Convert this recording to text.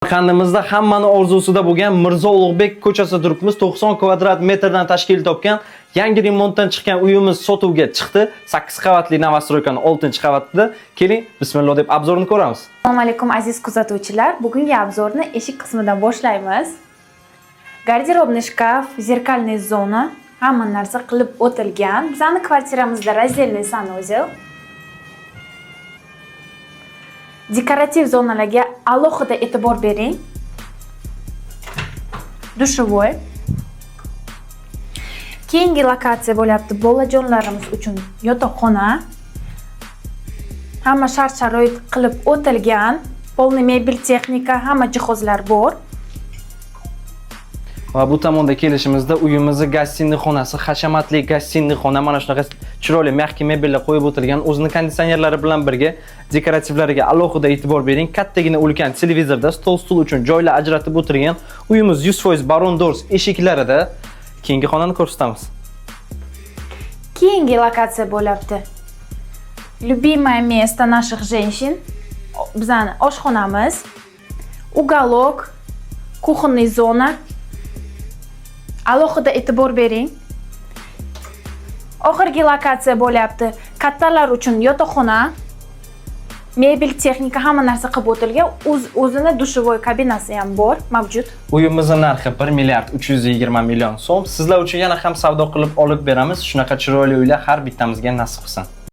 Samarqandimizda hammani orzusida bo'lgan Mirzo Ulug'bek ko'chasida turibmiz. 90 kvadrat metrdan tashkil topgan yangi remontdan chiqqan uyimiz sotuvga chiqdi. 8 qavatli Novostroykaning 6-qavatida. Keling, bismillah deb obzorni ko'ramiz. Assalomu alaykum aziz kuzatuvchilar. Bugungi obzorni eshik qismidan boshlaymiz. Garderobniy shkaf, zerkalniy zona, hamma narsa qilib o'tilgan. Bizning kvartiramizda razdelniy sanuzel. Dekorativ zonalarga alohida e'tibor bering. Dushovoy. Keyingi lokatsiya bo'lyapti bolajonlarimiz uchun yotoqxona. Hamma shart-sharoit qilib o'tilgan. Polni mebel texnika, hamma jihozlar bor. Va bu tomonda kelishimizda uyimizning gostinniy xonasi, hashamatli gostinniy xona, mana shunaqa chiroyli mexki mebellar qo'yib o'tilgan, o'zining konditsionerlari bilan birga dekorativlariga alohida e'tibor bering. Kattagina ulkan televizorda stol stul uchun joylar ajratib o'tirgan. Uyimiz 100% Baron Doors eshiklarida. Keyingi xonani ko'rsatamiz. Keyingi lokatsiya bo'lyapti. Любимое место наших женщин. Bizning oshxonamiz, uголок, кухонный zona. Alohida e'tibor bering. Oxirgi lokatsiya bo'lyapti. Kattalar uchun yotoqxona, mebel texnika, hamma narsa qilib o'tilgan. O'zini dushovoy kabinasi ham bor, mavjud. Uyimizning narxi 1 milliard 320 million so'm. Sizlar uchun yana ham savdo qilib olib beramiz. Shunaqa chiroyli uylar har bittamizga nasib qilsin.